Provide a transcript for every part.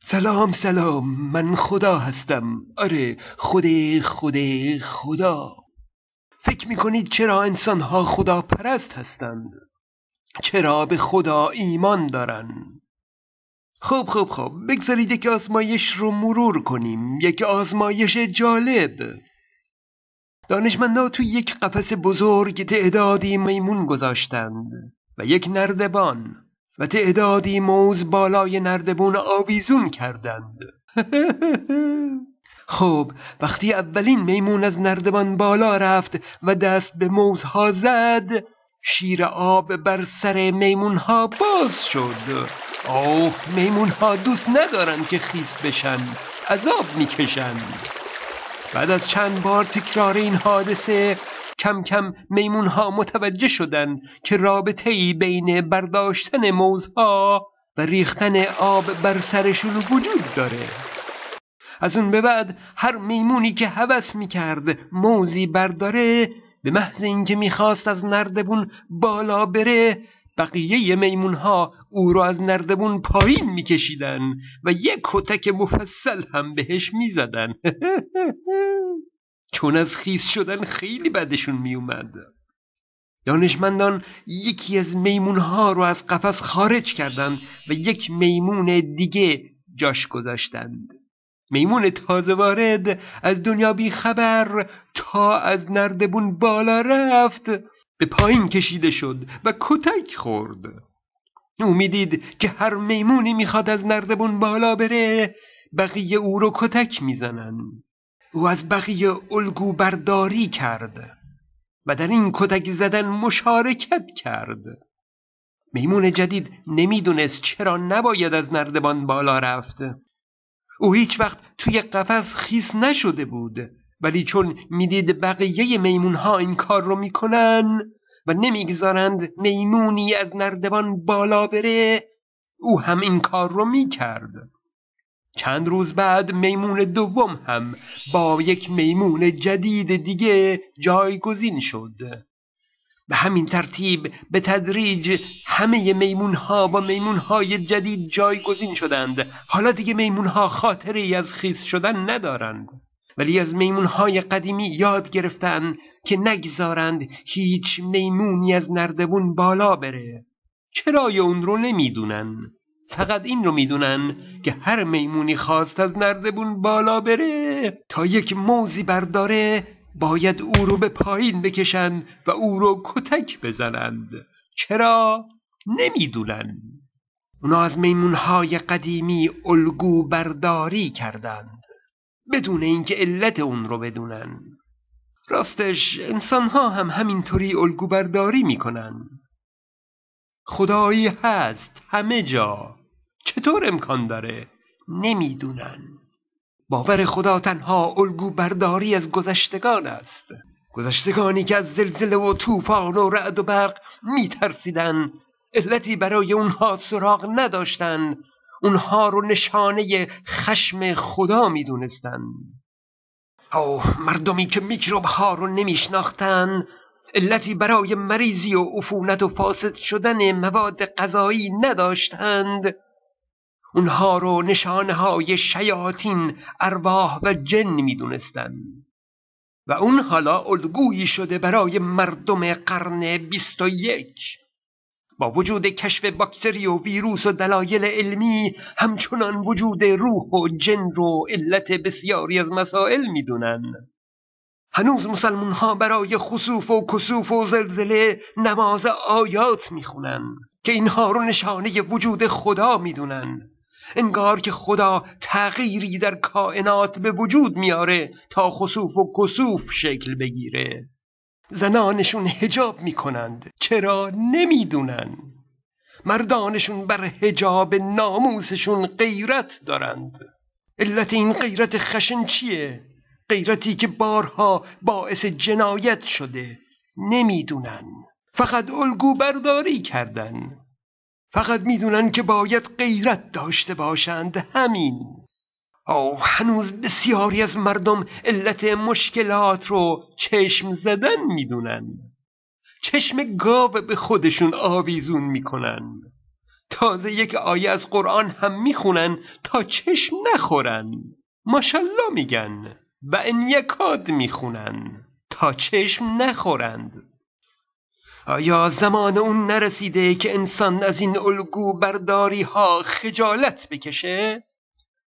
سلام سلام، من خدا هستم. آره، خدا. فکر میکنید چرا انسانها خدا پرست هستند؟ چرا به خدا ایمان دارن؟ خب بگذارید یک آزمایش رو مرور کنیم. یک آزمایش جالب. دانشمندان توی یک قفس بزرگ تعدادی میمون گذاشتند و یک نردبان و تعدادی موز بالای نردبون آویزون کردند. خب وقتی اولین میمون از نردبان بالا رفت و دست به موزها زد، شیر آب بر سر میمونها باز شد. میمونها دوست ندارن که خیس بشن، عذاب میکشن. بعد از چند بار تکرار این حادثه کم کم میمونها متوجه شدن که رابطه‌ای بین برداشتن موزها و ریختن آب بر سرشون وجود داره. از اون به بعد هر میمونی که هوس میکرد موزی برداره، به محض اینکه میخواست از نردبون بالا بره، بقیه میمونها او رو از نردبون پایین میکشیدن و یک کتک مفصل هم بهش میزدن. چون از خیس شدن خیلی بدشون میومد. دانشمندان یکی از میمونها رو از قفس خارج کردند و یک میمون دیگه جاش گذاشتند. میمون تازه وارد از دنیا بی خبر تا از نردبون بالا رفت به پایین کشیده شد و کتک خورد. او میدید که هر میمونی میخواد از نردبون بالا بره، بقیه او رو کتک میزنن. او از بقیه الگو برداری کرد و در این کتک زدن مشارکت کرد. میمون جدید نمیدونست چرا نباید از نردبان بالا رفت. او هیچ وقت توی قفس خیس نشده بود، ولی چون میدید بقیه میمونها این کار رو میکنن و نمیگذارند میمونی از نردبان بالا بره، او هم این کار رو میکرد. چند روز بعد میمون دوم هم با یک میمون جدید دیگه جایگزین شد. به همین ترتیب به تدریج همه میمونها با میمونهای جدید جایگزین شدند. حالا دیگه میمونها خاطری از خیس شدن ندارند، ولی از میمونهای قدیمی یاد گرفتن که نگذارند هیچ میمونی از نردبون بالا بره. چرای اون رو نمیدونن، فقط این رو میدونن که هر میمونی خواست از نردبون بالا بره تا یک موزی برداره، باید او رو به پایین بکشن و او رو کتک بزنند. چرا؟ نمیدونن. اونا از میمونهای قدیمی الگو برداری کردند بدون اینکه علت اون رو بدونن. راستش انسانها هم همینطوری الگو برداری میکنن. خدایی هست همه جا، چطور امکان داره؟ نمیدونن. باور خدا تنها الگو برداری از گذشتگان است، گذشتگانی که از زلزله و طوفان و رعد و برق میترسیدن، علتی برای اونها سراغ نداشتن، اونها رو نشانه خشم خدا میدونستن. مردمی که میکروب ها رو نمیشناختن، علتی برای مریضی و عفونت و فاسد شدن مواد غذایی نداشتند، اونها رو نشانه های شیاطین، ارواح و جن میدونستند و اون حالا الگویی شده برای مردم قرن 21. با وجود کشف باکتری و ویروس و دلایل علمی، همچنان وجود روح و جن رو علت بسیاری از مسائل میدونن. هنوز مسلمون ها برای خسوف و کسوف و زلزله نماز آیات میخونن که اینها رو نشانه وجود خدا میدونن، انگار که خدا تغییری در کائنات به وجود میاره تا خسوف و کسوف شکل بگیره. زنانشون حجاب میکنند، چرا؟ نمیدونن. مردانشون بر حجاب ناموسشون غیرت دارند. علت این غیرت خشن چیه؟ غیرتی که بارها باعث جنایت شده. نمیدونن، فقط الگو برداری کردن. فقط میدونن که باید غیرت داشته باشند، همین. هنوز بسیاری از مردم علت مشکلات رو چشم زدن میدونن. چشم گاو به خودشون آویزون میکنن تازه یک آیه از قرآن هم میخونن تا چشم نخورن. ماشالله میگن و ان یکاد میخونن تا چشم نخورند. آیا زمان اون نرسیده که انسان از این الگو برداری ها خجالت بکشه؟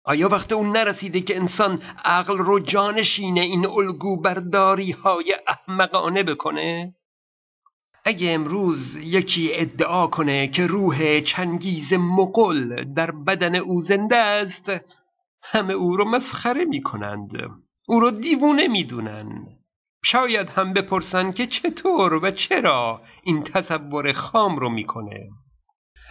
آیا وقت اون نرسیده که انسان عقل رو جانشین این الگو برداری های احمقانه بکنه؟ اگه امروز یکی ادعا کنه که روح چنگیز مغول در بدن او زنده است، همه او رو مسخره میکنند، او رو دیوونه میدونن. شاید هم بپرسن که چطور و چرا این تصور خام رو میکنه.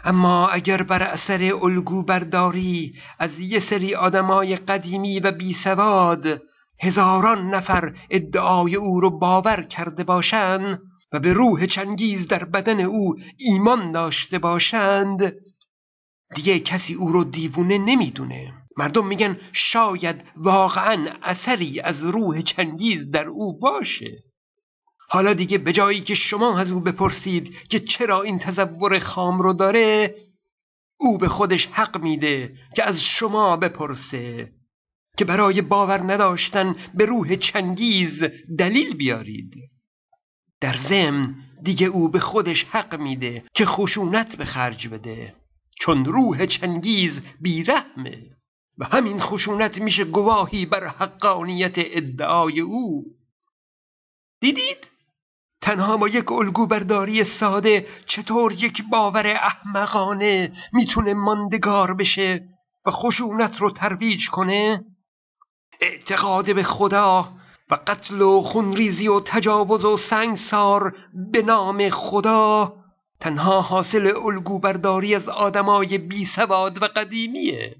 اما اگر بر اثر الگو برداری از یه سری آدمای قدیمی و بیسواد هزاران نفر ادعای او رو باور کرده باشن و به روح چنگیز در بدن او ایمان داشته باشند، دیگه کسی او رو دیوونه نمیدونه. مردم میگن شاید واقعا اثری از روح چنگیز در او باشه. حالا دیگه به جایی که شما از او بپرسید که چرا این تصور خام رو داره، او به خودش حق میده که از شما بپرسه که برای باور نداشتن به روح چنگیز دلیل بیارید. در ضمن دیگه او به خودش حق میده که خشونت به خرج بده، چون روح چنگیز بیرحمه و همین خشونت میشه گواهی بر حقانیت ادعای او. دیدید؟ تنها با یک الگو برداری ساده چطور یک باور احمقانه میتونه ماندگار بشه و خشونت رو ترویج کنه؟ اعتقاد به خدا و قتل و خونریزی و تجاوز و سنگسار به نام خدا تنها حاصل الگو برداری از آدمای بی سواد و قدیمیه.